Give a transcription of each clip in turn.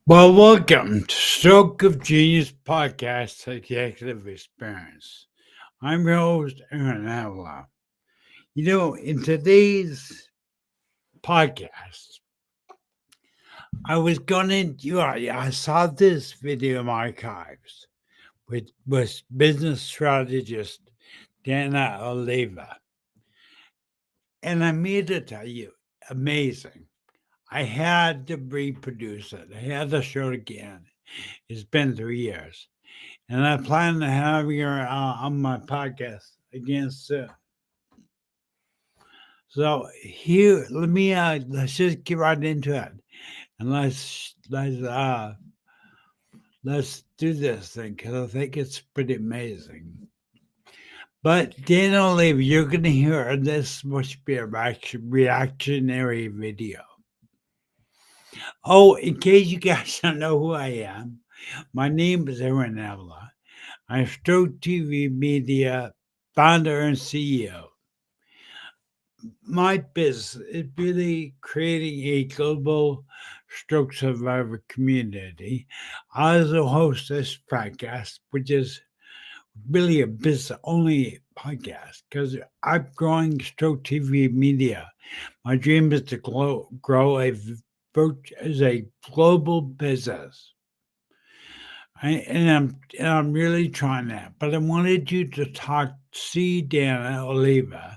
Well, welcome to Stroke of Genius Podcast Executive Experience. I'm your host, Aaron Oliva. In today's podcast, I saw this video in my archives with business strategist Danna Olivo. And I made it tell you, amazing. I had to reproduce it. I had to show it again. It's been 3 years. And I plan to have her on my podcast again soon. So here, let's just get right into it. And let's do this thing because I think it's pretty amazing. But Danna Olivo, you're going to hear this must be a reactionary video. Oh, in case you guys don't know who I am, my name is Aaron Olivo. I'm Stroke TV Media founder and CEO. My business is really creating a global stroke survivor community. I also host this podcast, which is really a business-only podcast because I'm growing Stroke TV Media. My dream is to grow as a global business. And I'm really trying that. But I wanted you to see Danna Olivo.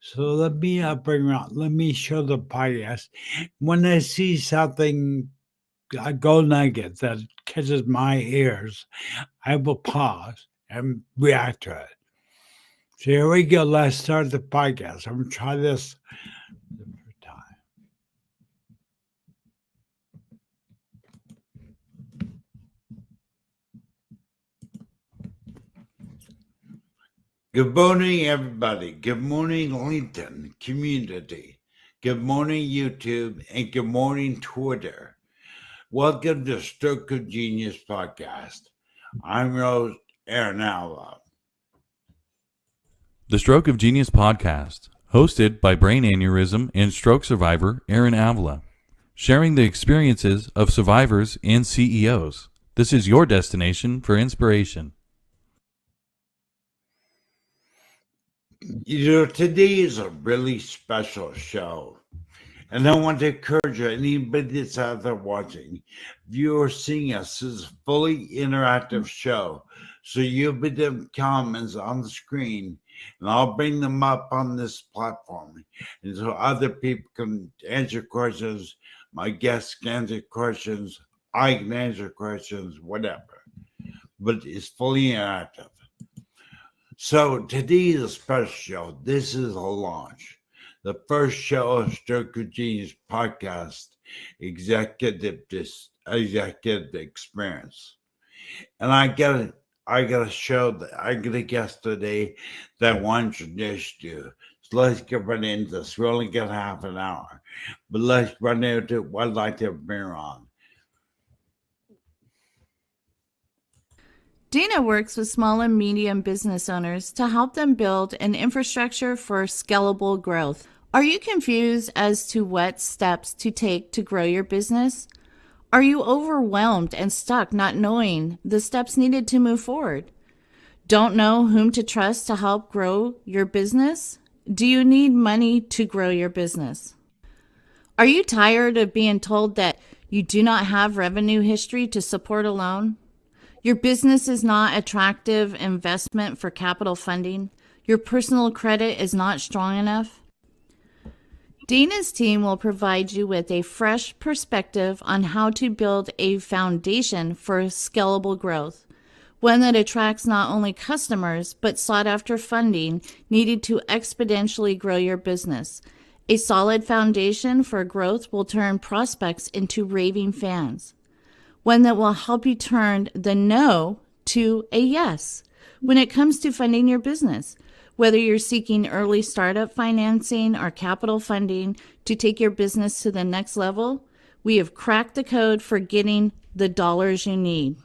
So let me bring her out. Let me show the podcast. When I see something, a gold nugget that catches my ears, I will pause and react to it. So here we go. Let's start the podcast. I'm going to try this. Good morning, everybody. Good morning, LinkedIn community. Good morning, YouTube, and good morning, Twitter. Welcome to Stroke of Genius Podcast. I'm your host, Aaron Olivo. The Stroke of Genius Podcast, hosted by brain aneurysm and stroke survivor Aaron Olivo, sharing the experiences of survivors and CEOs. This is your destination for inspiration. Today is a really special show, and I want to encourage anybody that's out there watching, if you are seeing us, this is a fully interactive show, so you'll be the comments on the screen, and I'll bring them up on this platform, and so other people can answer questions, my guests can answer questions, I can answer questions, whatever, but it's fully interactive. So today is a special show. This is a launch. The first show of Stroke of Genius Podcast, Executive Experience. And I got a show that I got a guest today that I want to introduce you. So let's get right into this. We only got half an hour. But let's run into what I'd like to bring her on. Danna works with small and medium business owners to help them build an infrastructure for scalable growth. Are you confused as to what steps to take to grow your business? Are you overwhelmed and stuck not knowing the steps needed to move forward? Don't know whom to trust to help grow your business? Do you need money to grow your business? Are you tired of being told that you do not have revenue history to support a loan? Your business is not attractive investment for capital funding. Your personal credit is not strong enough. Danna's team will provide you with a fresh perspective on how to build a foundation for scalable growth, one that attracts not only customers, but sought after funding needed to exponentially grow your business. A solid foundation for growth will turn prospects into raving fans. one that will help you turn the no to a yes when it comes to funding your business. Whether you're seeking early startup financing or capital funding to take your business to the next level, we have cracked the code for getting the dollars you need.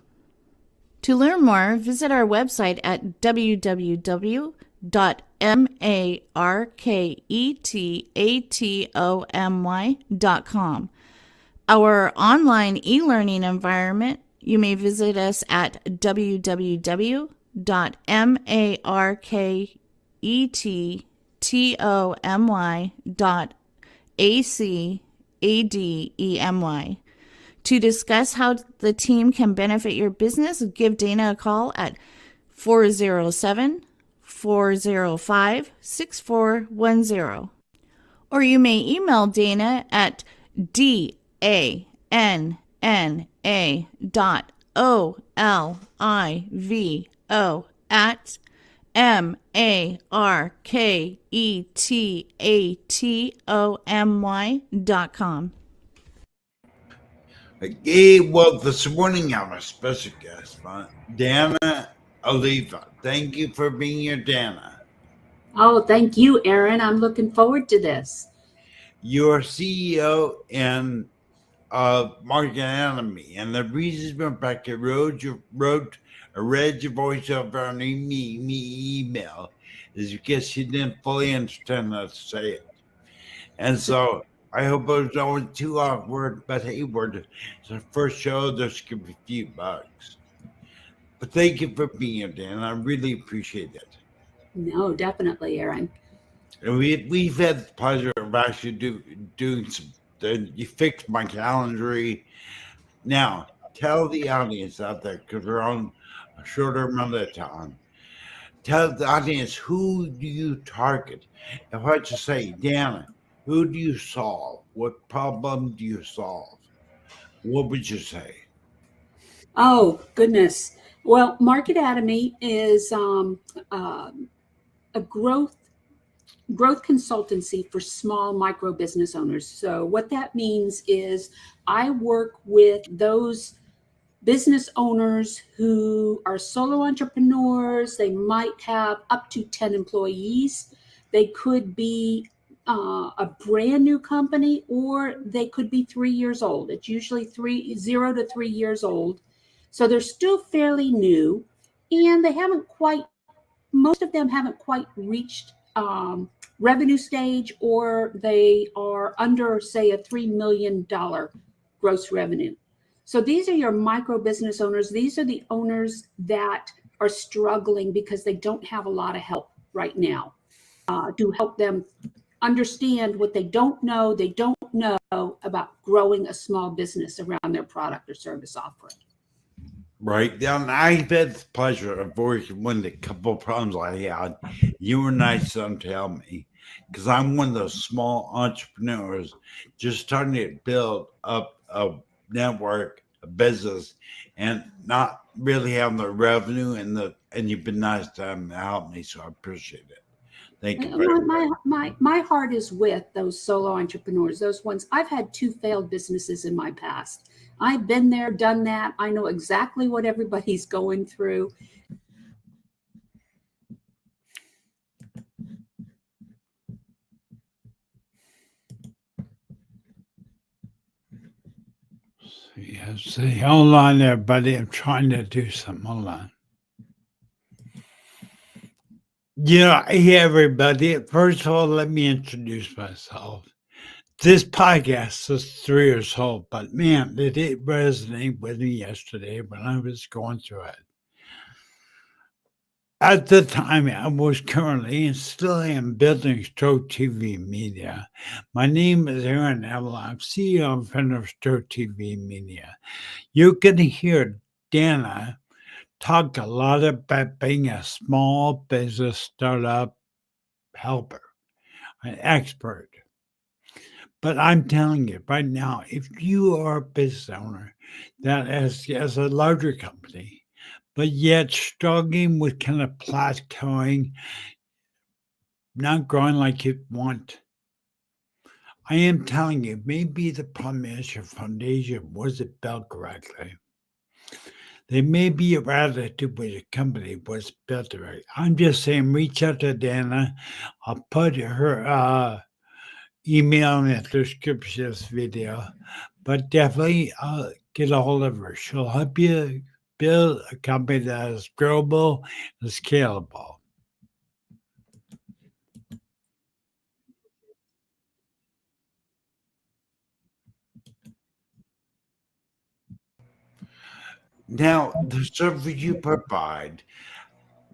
To learn more, visit our website at www.marketatomy.com. Our online e-learning environment, you may visit us at www.marketatomy.academy. To discuss how the team can benefit your business, give Dana a call at 407-405-6410. Or you may email Dana at danna@marketatomy.com. Okay, well, this morning I have a special guest, Danna Olivo. Thank you for being here, Danna. Oh, thank you, Aaron. I'm looking forward to this. You're CEO of Marketatomy, and the reason Rebecca read your voiceover on email is because she didn't fully understand how to say it. And so I hope it was only too awkward, but hey, it's our first show. There's going to be a few bugs. But thank you for being here, Dan. I really appreciate it. No, definitely, Aaron. And we've had the pleasure of actually doing some. You fixed my calendar. Now, tell the audience out there, because we're on a shorter amount of time. Tell the audience, who do you target? If I just say, Danna, who do you solve? What problem do you solve? What would you say? Oh, goodness. Well, Marketatomy is a growth consultancy for small micro business owners. So what that means is I work with those business owners who are solo entrepreneurs. They might have up to 10 employees. They could be a brand new company, or they could be 3 years old. It's usually 0 to 3 years old. So they're still fairly new, and most of them haven't quite reached revenue stage, or they are under, say, a $3 million gross revenue. So these are your micro business owners. These are the owners that are struggling because they don't have a lot of help right now to help them understand what they don't know. They don't know about growing a small business around their product or service offering. Right. Now, I've had the pleasure of working with a couple of problems I had. You were nice to tell me, because I'm one of those small entrepreneurs just starting to build up a network, a business, and not really having the revenue and you've been nice to help me, so I appreciate it. Thank you very much. My heart is with those solo entrepreneurs, those ones. I've had 2 failed businesses in my past. I've been there, done that. I know exactly what everybody's going through. Yes, see, hold on there, buddy. I'm trying to do something. Hold on. Hey, everybody. First of all, let me introduce myself. This podcast is 3 years old, but man, it did resonate with me yesterday when I was going through it. At the time, I was currently and still am building Stroke TV Media. My name is Aaron Avila. I'm CEO and founder of Stroke TV Media. You can hear Danna talk a lot about being a small business startup helper, an expert. But I'm telling you right now, if you are a business owner that has a larger company, but yet struggling with kind of plateauing, not growing like you want, I am telling you, maybe the problem is your foundation wasn't built correctly. They may be a relative with a company was built right. I'm just saying, reach out to Danna. I'll put her email in the description of this video, but definitely get a hold of her. She'll help you build a company that is growable and scalable. Now, the service you provide,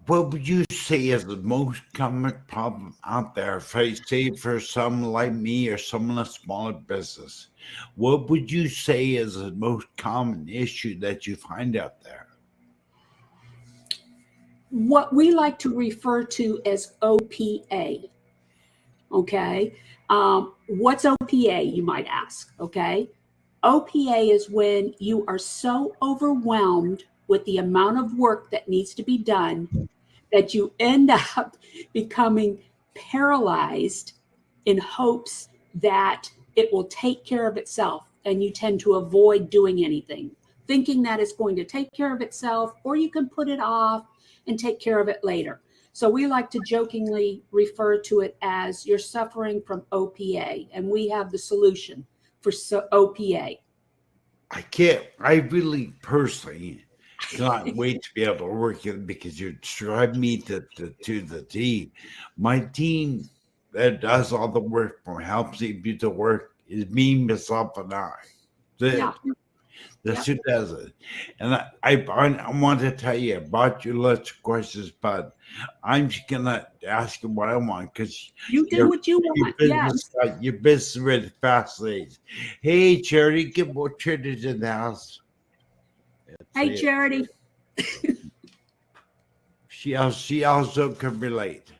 what would you say is the most common problem out there, say for someone like me or someone in a smaller business? What would you say is the most common issue that you find out there? What we like to refer to as OPA. Okay. What's OPA, you might ask? Okay. OPA is when you are so overwhelmed with the amount of work that needs to be done that you end up becoming paralyzed in hopes that it will take care of itself. And you tend to avoid doing anything, thinking that it's going to take care of itself, or you can put it off and take care of it later. So we like to jokingly refer to it as you're suffering from OPA, and we have the solution for OPA. I really personally cannot wait to be able to work with it because you drive me to the T. My team that does all the work for me, helps me do the work, is me, myself, and I. That's who does it. And I want to tell you about your list of questions, but I'm just gonna ask you what I want because you do what you want. Your business really fascinates. Hey, Charity, get more Charity in the house. Hey, Charity. She also can relate.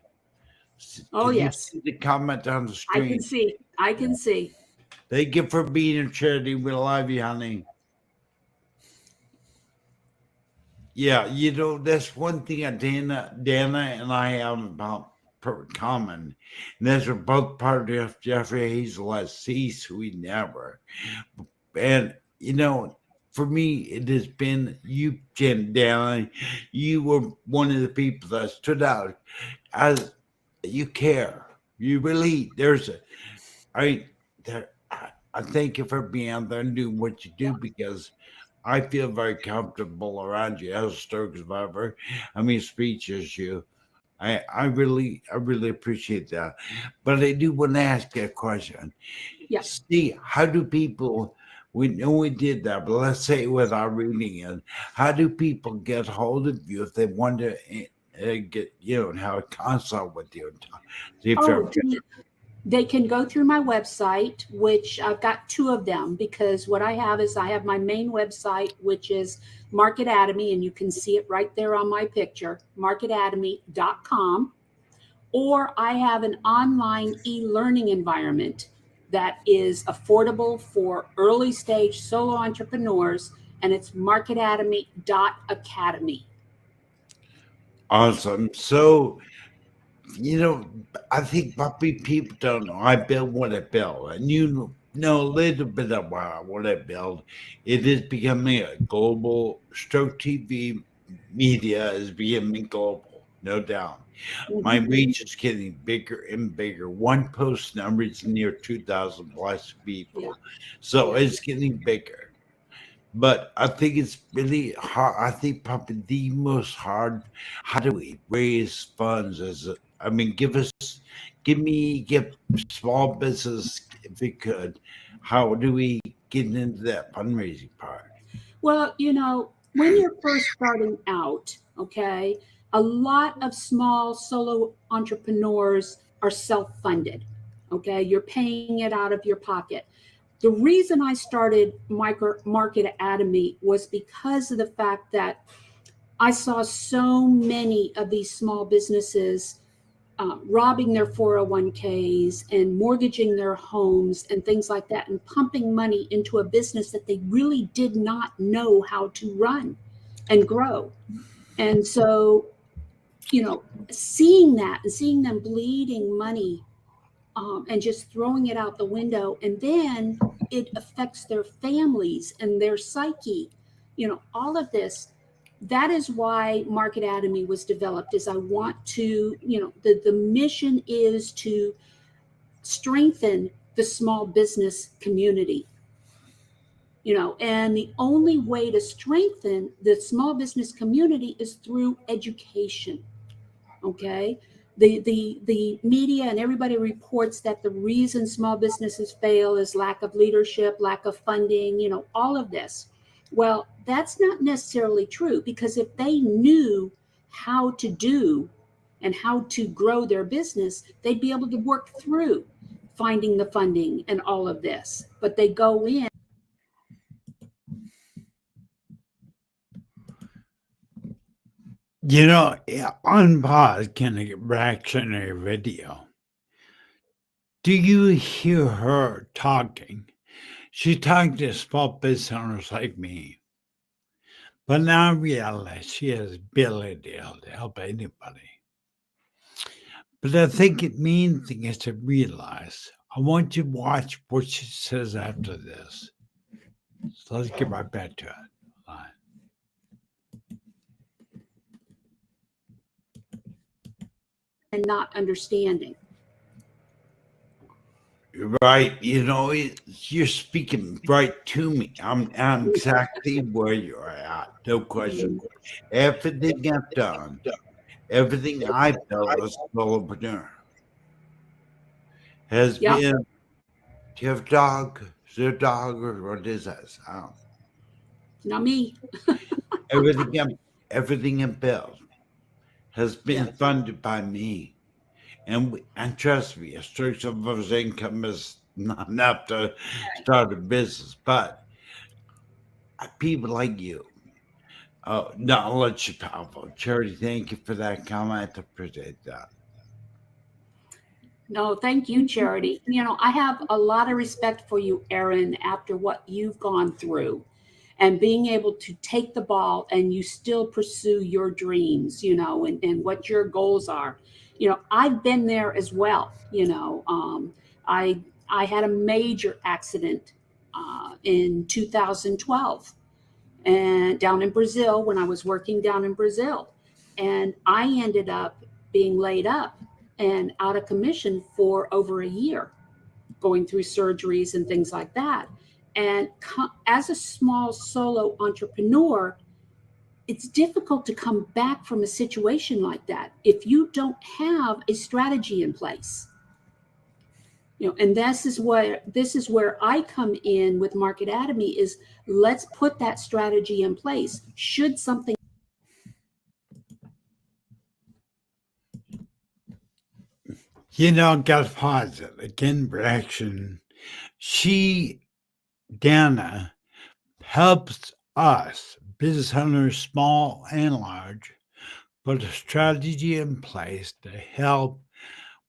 Oh, yes. You see the comment on the screen. I can see. Thank you for being here, Charity. We love you, honey. Yeah, that's one thing that Danna and I have about common. And that's we're both part of Jeffrey Hazel's C-suite network. And, for me, it has been you, Danna. You were one of the people that stood out as you care. You really, I thank you for being out there and doing what you do because I feel very comfortable around you as a stroke survivor. Speech issue. I really appreciate that. But I do want to ask you a question. Yes. See, how do people, we know we did that, but let's say without reading it, how do people get hold of you if they want to get, and have a consult with you? They can go through my website, which I've got two of them because what I have my main website, which is Marketatomy, and you can see it right there on my picture, marketatomy.com. Or I have an online e-learning environment that is affordable for early stage solo entrepreneurs, and it's marketatomy.academy. Awesome. So, I think probably people don't know. I build what I build, and you know a little bit about what I build. It is becoming a global. Stroke TV media is becoming global, no doubt. My reach is getting bigger and bigger. One post number is near 2,000 plus people, so it's getting bigger. But I think it's really hard. I think probably the most hard. How do we raise funds? Give small business if we could. How do we get into that fundraising part? Well, when you're first starting out, okay, a lot of small solo entrepreneurs are self-funded. Okay, you're paying it out of your pocket. The reason I started Marketatomy was because of the fact that I saw so many of these small businesses robbing their 401ks and mortgaging their homes and things like that, and pumping money into a business that they really did not know how to run and grow. And so, seeing that and seeing them bleeding money and just throwing it out the window, and then it affects their families and their psyche. all of this. That is why Marketatomy was developed, is I want to, the mission is to strengthen the small business community. And the only way to strengthen the small business community is through education. Okay. The media and everybody reports that the reason small businesses fail is lack of leadership, lack of funding, all of this. Well, that's not necessarily true, because if they knew how to do and how to grow their business, they'd be able to work through finding the funding and all of this. But they go in. On pause, can I reactionary video? Do you hear her talking? She talked to small business owners like me. But now I realize she has the ability to help anybody. But I think the main thing is to realize, I want you to watch what she says after this. So let's get right back to it. And not understanding. Right. You're speaking right to me. I'm exactly where you're at. No question. Everything I've done, everything I've done as a solopreneur has Yep. been, do you have a dog? Is there a dog, or what is that sound? Not me. Everything I've built has been funded by me. And trust me, a straight sum of his income is not enough to start a business. But people like you, knowledge is powerful. Charity, thank you for that comment. I appreciate that. No, thank you, Charity. I have a lot of respect for you, Erin, after what you've gone through, and being able to take the ball and you still pursue your dreams, and what your goals are. I've been there as well. I had a major accident in 2012 and down in Brazil, when I was working down in Brazil, and I ended up being laid up and out of commission for over a year, going through surgeries and things like that. And as a small solo entrepreneur, it's difficult to come back from a situation like that if you don't have a strategy in place. And this is where I come in with Marketatomy, is let's put that strategy in place. Should something Got to pause it. Again, reaction. Danna, helps us, business owners, small and large, put a strategy in place to help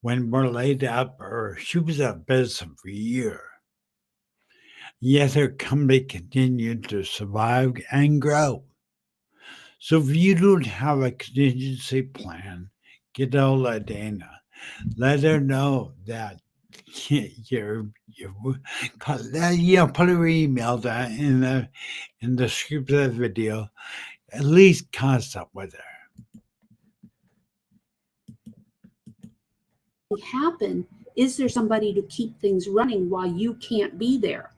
when we're laid up, or she was out of business for a year. Yet her company continued to survive and grow. So if you don't have a contingency plan, get hold of Danna. Let her know that put her email down in the script of the video. At least contact with her. happen, is there somebody to keep things running while you can't be there?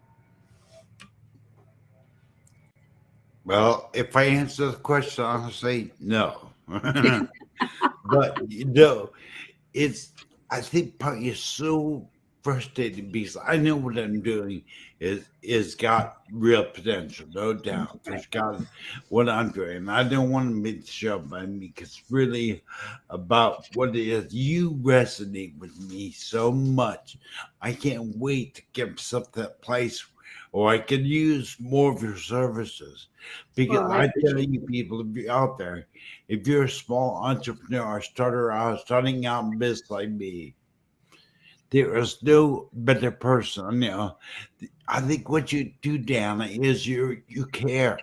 Well, if I answer the question honestly, no. But I think probably is so frustrating because I know what I'm doing is got real potential, no doubt. There's got what I'm doing. I don't want to make the show by me, because it's really about what it is. You resonate with me so much. I can't wait to get myself to that place, or I could use more of your services. Because I tell you, people, if you're out there, if you're a small entrepreneur, starting out in business like me, there is no better person. I think what you do, Danna, is you care.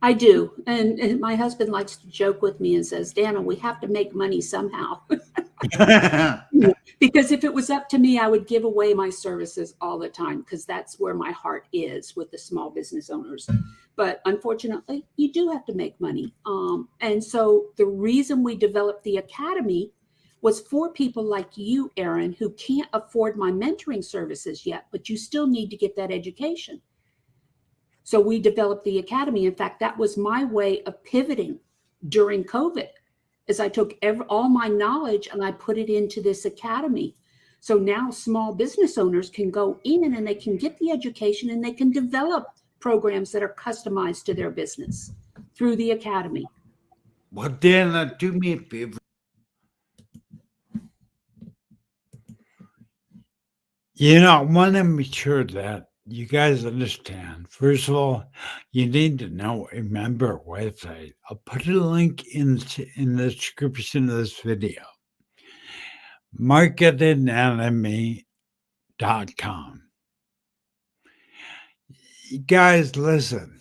I do. And my husband likes to joke with me and says, Danna, we have to make money somehow. Because if it was up to me, I would give away my services all the time, because that's where my heart is with the small business owners. But unfortunately, you do have to make money. And so the reason we developed the Academy was for people like you, Erin, who can't afford my mentoring services yet, but you still need to get that education. So we developed the Academy. In fact, that was my way of pivoting during COVID, is I took all my knowledge and I put it into this Academy. So now small business owners can go in and they can get the education and they can develop programs that are customized to their business through the Academy. Well, Danna, do me a favor. I want to make sure that you guys understand. First of all, you need to know a member website. I'll put a link in the description of this video. marketatomy.academy. You guys, listen.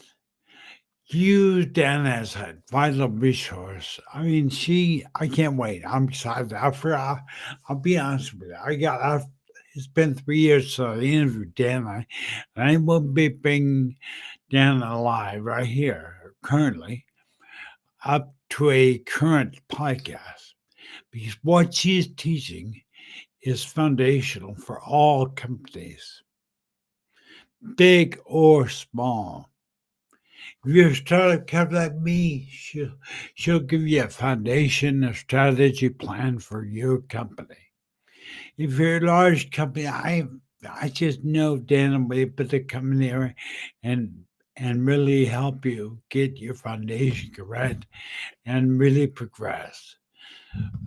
Use Danna as a vital resource. I mean, I can't wait. I'm excited. I'll be honest with you. It's been 3 years since I interviewed Danna, and I will be bringing Danna Olivo right here, currently, up to a current podcast, because what she's teaching is foundational for all companies, big or small. If you're a startup company like me, she'll give you a foundation, a strategy plan for your company. If you're a large company, I just know Danna will be able to come in there and really help you get your foundation correct and really progress.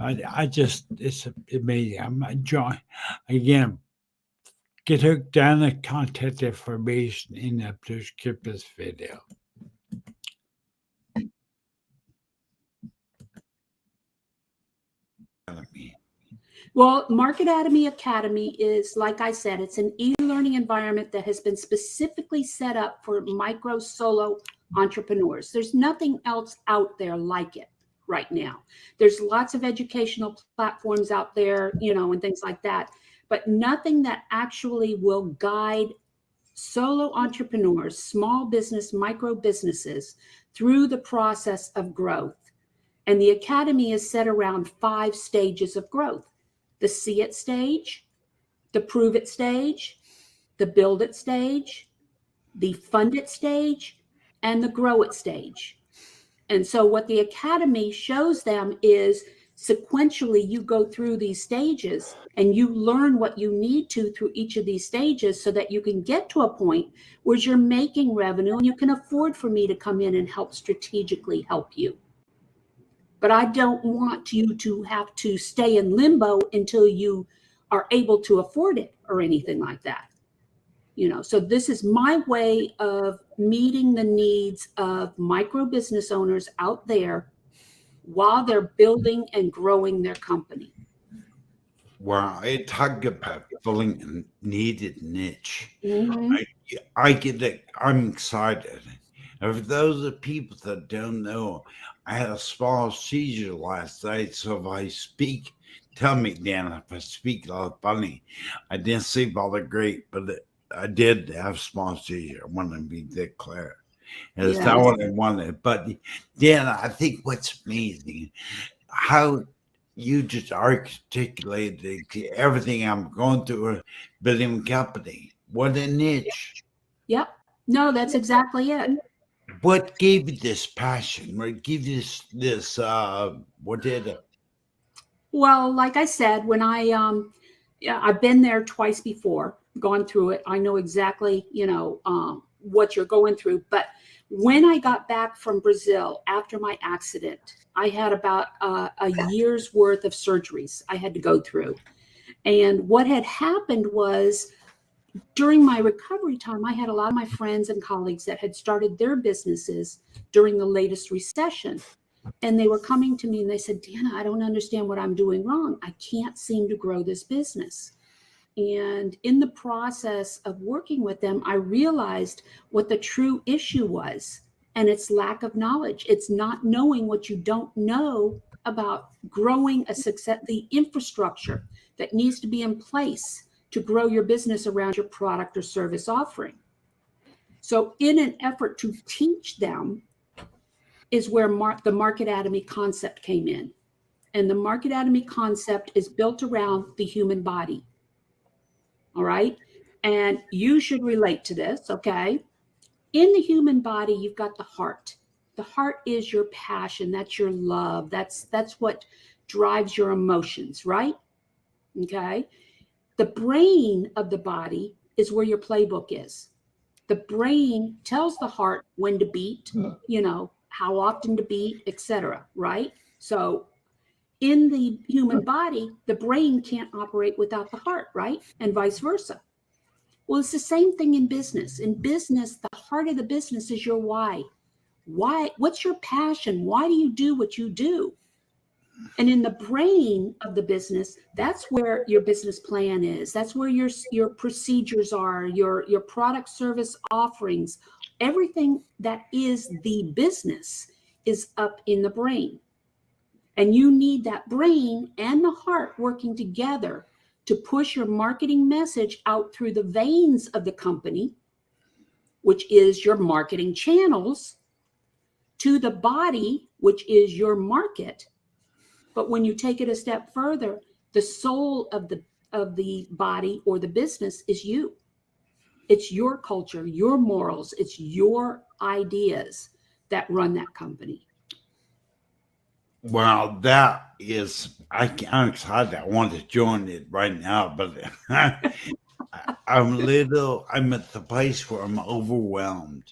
It's amazing. I'm enjoying. Again, get hooked down the contact information in the description of this video. Well, Marketatomy Academy is, like I said, it's an e-learning environment that has been specifically set up for micro solo entrepreneurs. There's nothing else out there like it right now. There's lots of educational platforms out there, and things like that, but nothing that actually will guide solo entrepreneurs, small business, micro businesses through the process of growth. And the Academy is set around 5 stages of growth: the see it stage, the prove it stage, the build it stage, the fund it stage, and the grow it stage. And so what the Academy shows them is sequentially you go through these stages and you learn what you need to through each of these stages so that you can get to a point where you're making revenue and you can afford for me to come in and strategically help you. But I don't want you to have to stay in limbo until you are able to afford it or anything like that. So this is my way of meeting the needs of micro business owners out there while they're building and growing their company. Well, I talk about filling a needed niche. Mm-hmm. I get it. I'm excited. And for those of people that don't know, I had a small seizure last night, so if I speak, tell me, Danna, if I speak a lot funny. I didn't sleep all that great, but I did have a small seizure. I want to be declared. And it's not what I wanted. But Danna, I think what's amazing, how you just articulated everything I'm going through building a company. What a niche. Yep. No, that's exactly it. What gave you this passion? What gave you this what did it? Well, like I said, when I've been there twice before, gone through it. I know exactly, what you're going through. But when I got back from Brazil after my accident, I had about a year's worth of surgeries I had to go through. And what had happened was, during my recovery time, I had a lot of my friends and colleagues that had started their businesses during the latest recession. And they were coming to me and they said, Danna, I don't understand what I'm doing wrong. I can't seem to grow this business. And in the process of working with them, I realized what the true issue was. And it's lack of knowledge. It's not knowing what you don't know about growing a success, the infrastructure that needs to be in place to grow your business around your product or service offering. So in an effort to teach them is where the marketatomy concept came in. And the marketatomy concept is built around the human body. All right. And you should relate to this. Okay. In the human body, you've got the heart. The heart is your passion. That's your love. That's what drives your emotions, right? Okay. The brain of the body is where your playbook is. The brain tells the heart when to beat, how often to beat, etc. Right? So in the human body, the brain can't operate without the heart, right? And vice versa. Well, it's the same thing in business. In business, the heart of the business is your why. Why? What's your passion? Why do you do what you do? And in the brain of the business, that's where your business plan is. That's where your procedures are, your product service offerings. Everything that is the business is up in the brain. And you need that brain and the heart working together to push your marketing message out through the veins of the company, which is your marketing channels, to the body, which is your market. But when you take it a step further, the soul of the body or the business is you. It's your culture, your morals, it's your ideas that run that company. Well, that is, I'm excited. I want to join it right now, but I'm at the place where I'm overwhelmed.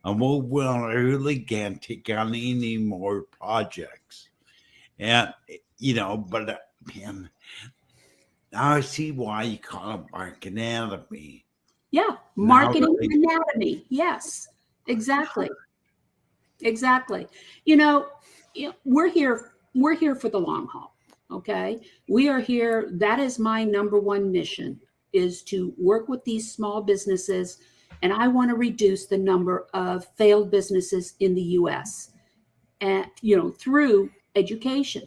I'm overwhelmed. I really can't take on any more projects. And, but man, now I see why you call it marketatomy. Yeah, marketing anatomy. Yes, exactly. Exactly. We're here for the long haul. Okay. We are here. That is my number one mission, is to work with these small businesses. And I want to reduce the number of failed businesses in the US and, through education.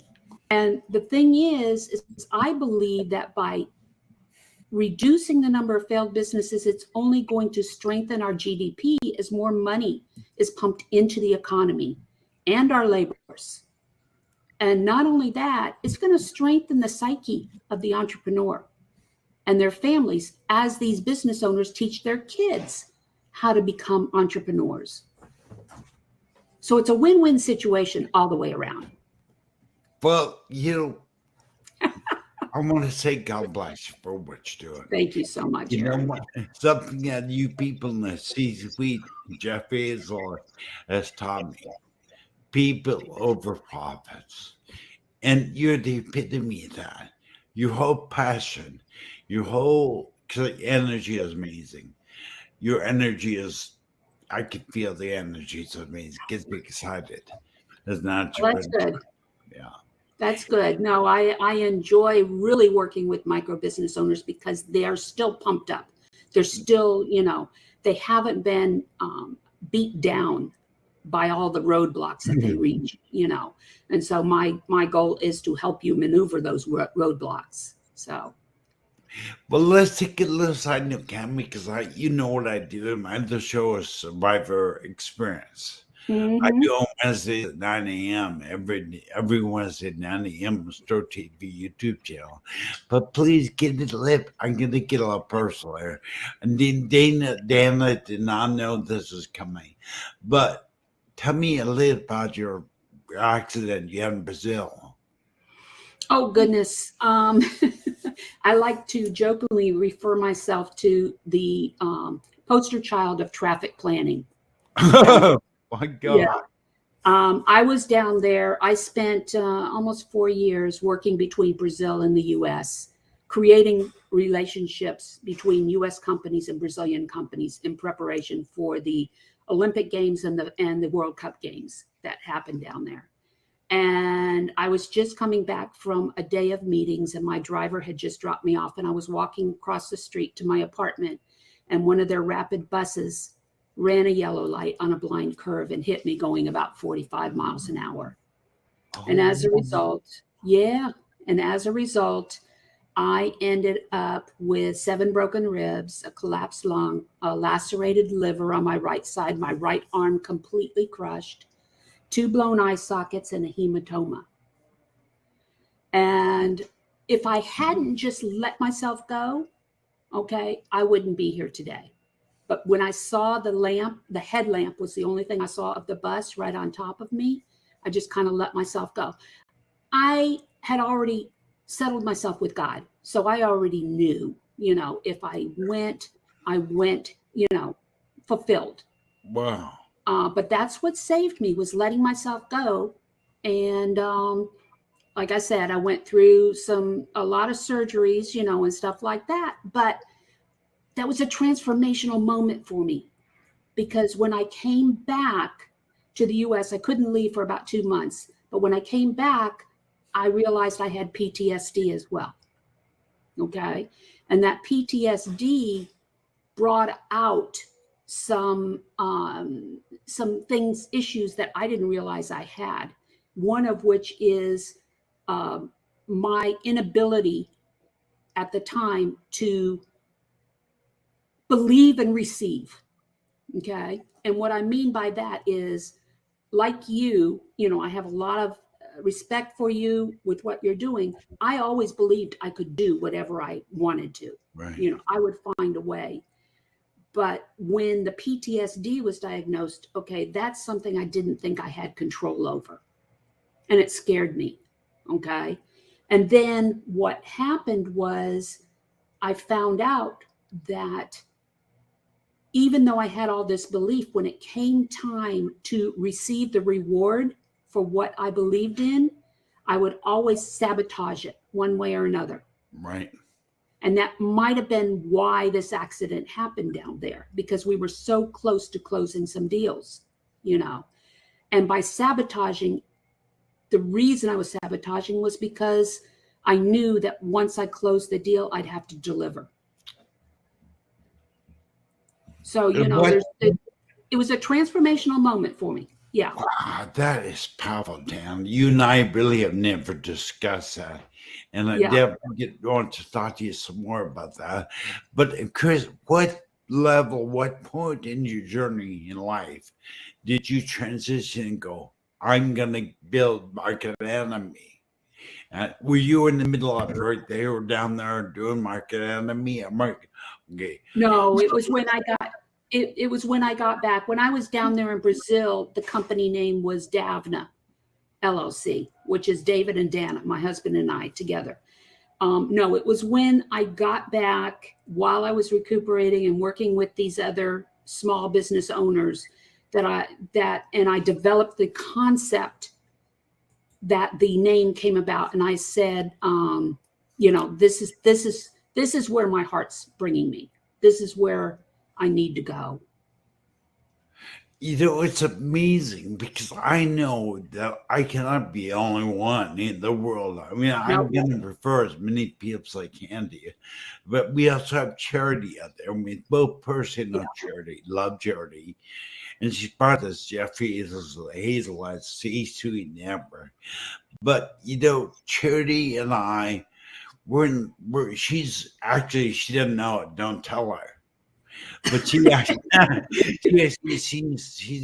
And the thing is I believe that by reducing the number of failed businesses, it's only going to strengthen our GDP as more money is pumped into the economy and our labor force. And not only that, it's going to strengthen the psyche of the entrepreneur and their families as these business owners teach their kids how to become entrepreneurs. So it's a win-win situation all the way around. Well, I want to say God bless you for what you're doing. Thank you so much. You know what? Something that you people in the C-suite, Jeff Hazel, has taught me. People over profits. And you're the epitome of that. Your whole passion, your whole energy is amazing. Your energy is, I can feel the energy is amazing. Gets me excited. It's not That's good. Yeah. That's good. No, I enjoy really working with micro business owners because they are still pumped up. They're still, they haven't been beat down by all the roadblocks that they reach, And so my goal is to help you maneuver those roadblocks. So. Well, let's take a little side note, Cam, because you know what I do. My other show is Survivor Experience. Mm-hmm. I do on Wednesdays at 9 a.m. every Wednesday at 9 a.m. on Stroke TV YouTube channel. But please get it lit. I'm going to get a little personal here. And then Danna did not know this was coming. But tell me a little about your accident you had in Brazil. Oh, goodness. I like to jokingly refer myself to the poster child of traffic planning. My God. Yeah. I was down there. I spent almost 4 years working between Brazil and the U.S., creating relationships between U.S. companies and Brazilian companies in preparation for the Olympic Games and the World Cup Games that happened down there. And I was just coming back from a day of meetings, and my driver had just dropped me off, and I was walking across the street to my apartment, and one of their rapid buses ran a yellow light on a blind curve and hit me going about 45 miles an hour. And as a result, I ended up with 7 broken ribs, a collapsed lung, a lacerated liver on my right side, my right arm completely crushed, 2 blown eye sockets, and a hematoma. And if I hadn't just let myself go, okay, I wouldn't be here today. But when I saw the lamp, the headlamp was the only thing I saw of the bus right on top of me, I just kind of let myself go. I had already settled myself with God. So I already knew, if I went, fulfilled. Wow. But that's what saved me, was letting myself go. And like I said, I went through a lot of surgeries, and stuff like that. But that was a transformational moment for me, because when I came back to the US, I couldn't leave for about 2 months. But when I came back, I realized I had PTSD as well. Okay. And that PTSD brought out some issues that I didn't realize I had. One of which is my inability at the time to believe and receive. Okay. And what I mean by that is, like I have a lot of respect for you with what you're doing. I always believed I could do whatever I wanted to. Right. I would find a way. But when the PTSD was diagnosed, okay, that's something I didn't think I had control over. And it scared me. Okay. And then what happened was, I found out that even though I had all this belief, when it came time to receive the reward for what I believed in, I would always sabotage it one way or another. Right. And that might have been why this accident happened down there, because we were so close to closing some deals, And by sabotaging, the reason I was sabotaging was because I knew that once I closed the deal, I'd have to deliver. So, it was a transformational moment for me. Yeah. Wow, that is powerful, Dan. You and I really have never discussed that. And I definitely want to talk to you some more about that. But Chris, what point in your journey in life did you transition and go, I'm going to build marketatomy? Were you in the middle of it right there or down there doing marketatomy? Okay. No, it was when I got it was when I got back. When I was down there in Brazil, the company name was Davna LLC, which is David and Danna, my husband and I together. No, it was when I got back, while I was recuperating and working with these other small business owners, that I developed the concept that the name came about. And I said, this is where my heart's bringing me. This is where I need to go. It's amazing, because I know that I cannot be the only one in the world. I mean, I'm going to refer as many people as I can to you, but we also have Charity out there. I mean, both personal charity, love Charity, and she's part of this Jeffrey Hazel's C-suite network. But Charity and I, she doesn't know it. Don't tell her. But she's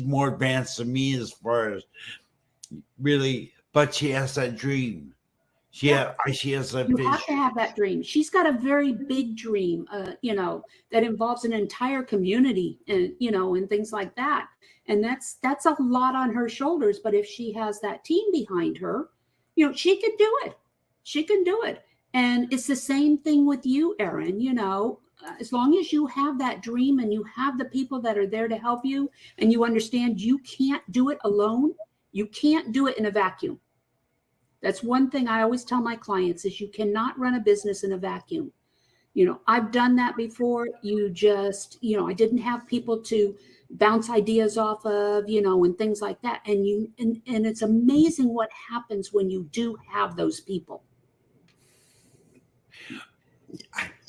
more advanced than me as far as really, but she has that dream. She has that vision. You have to have that dream. She's got a very big dream, that involves an entire community and, and things like that. And that's a lot on her shoulders. But if she has that team behind her, she can do it. She can do it. And it's the same thing with you, Erin, as long as you have that dream and you have the people that are there to help you, and you understand you can't do it alone, you can't do it in a vacuum. That's one thing I always tell my clients, is you cannot run a business in a vacuum. I've done that before. I didn't have people to bounce ideas off of, and things like that. And it's amazing what happens when you do have those people.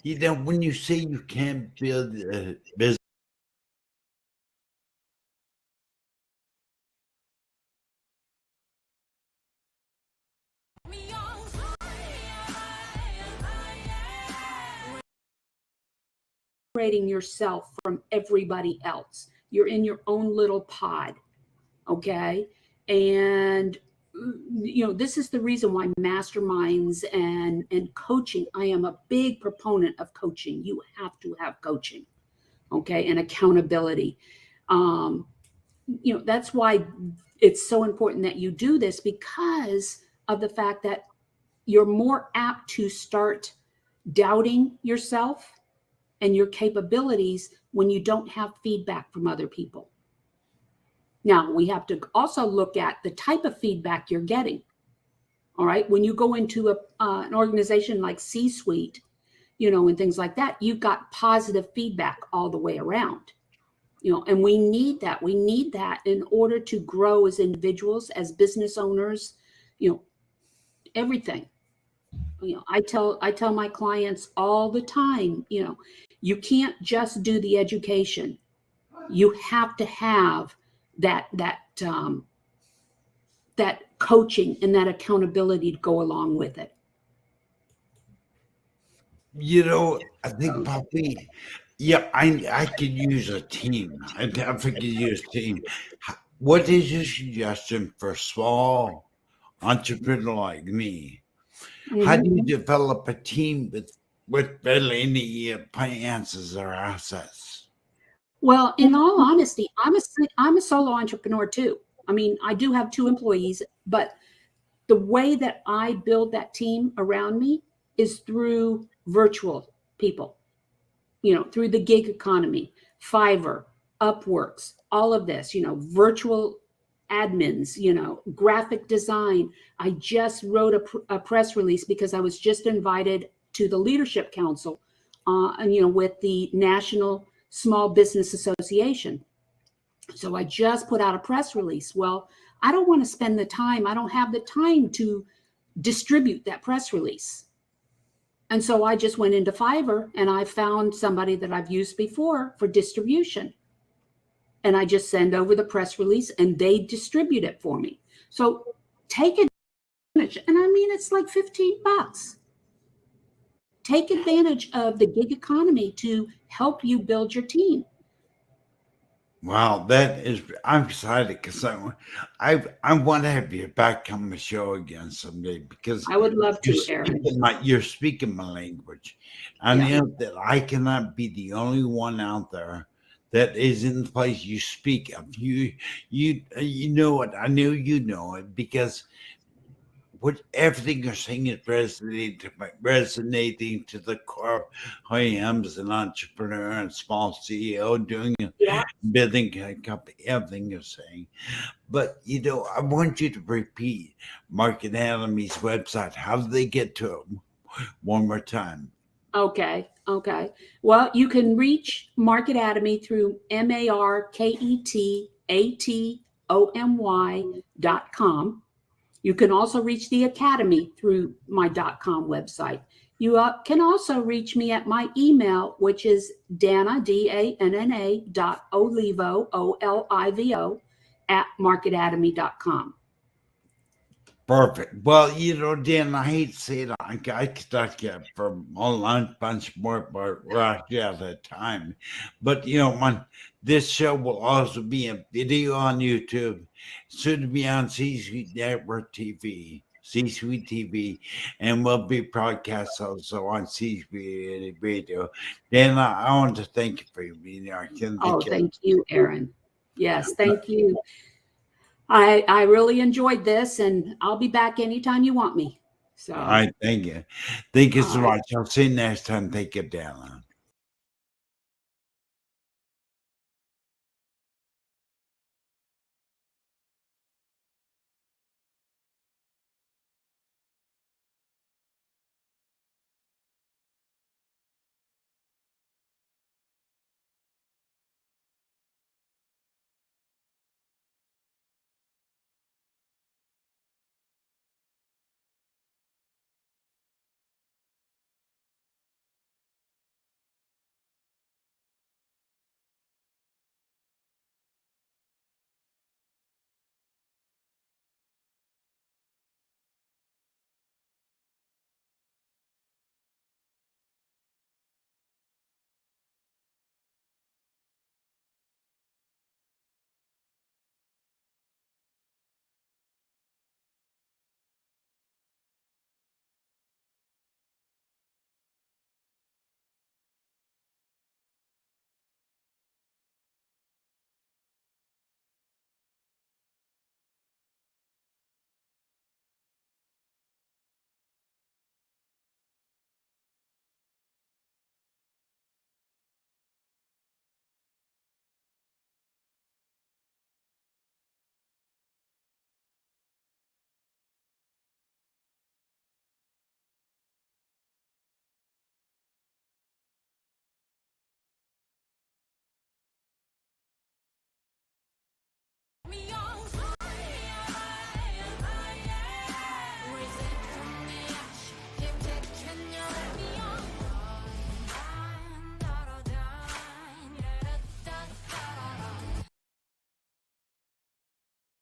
When you say you can't build a business separating yourself from everybody else. You're in your own little pod, okay? And this is the reason why masterminds and coaching, I am a big proponent of coaching. You have to have coaching, okay, and accountability. That's why it's so important that you do this, because of the fact that you're more apt to start doubting yourself and your capabilities when you don't have feedback from other people. Now, we have to also look at the type of feedback you're getting. All right. When you go into an organization like C-suite, and things like that, you've got positive feedback all the way around, and we need that. We need that in order to grow as individuals, as business owners, everything. I tell my clients all the time, you can't just do the education. You have to have that coaching and that accountability to go along with it. I think probably, I could use a team. I definitely could use a team. What is your suggestion for small entrepreneur like me? Mm-hmm. How do you develop a team with barely any finances or assets? Well, in all honesty, I'm a solo entrepreneur too. I mean, I do have 2 employees, but the way that I build that team around me is through virtual people, through the gig economy, Fiverr, Upworks, all of this, virtual admins, graphic design. I just wrote a press release because I was just invited to the Leadership Council, with the National Small Business Association. So I just put out a press release. Well, I don't want to spend the time. I don't have the time to distribute that press release. And so I just went into Fiverr and I found somebody that I've used before for distribution. And I just send over the press release and they distribute it for me. So take advantage. And I mean, it's like $15. Take advantage of the gig economy to help you build your team. Wow, I'm excited because I want to have you back on the show again someday, because I would love to, Aaron. You're speaking my language. I know that I cannot be the only one out there that is in the place you speak of. You know it. I know you know it, because what everything you're saying is resonating to the core who I am as an entrepreneur and small CEO, doing building a company, everything you're saying. But I want you to repeat Market Academy's website. How do they get to it? One more time. Okay. Well, you can reach Market Academy through marketatomy.com. You can also reach the Academy through my .com website. You can also reach me at my email, which is Danna, DANNA.Olivo, OLIVO, @marketatomy.com. Perfect. Well, Dan, I hate to say it, I could talk you for a long bunch more, but we're actually out of time. But, this show will also be a video on YouTube, soon to be on C-Suite Network TV, C-Suite TV, and will be broadcast also on C-Suite Radio. Dan, I want to thank you for being here. Thank you, Aaron. Yes, thank you. I really enjoyed this, and I'll be back anytime you want me. So, all right, thank you. Thank you so much. I'll see you next time. Thank you, Danna.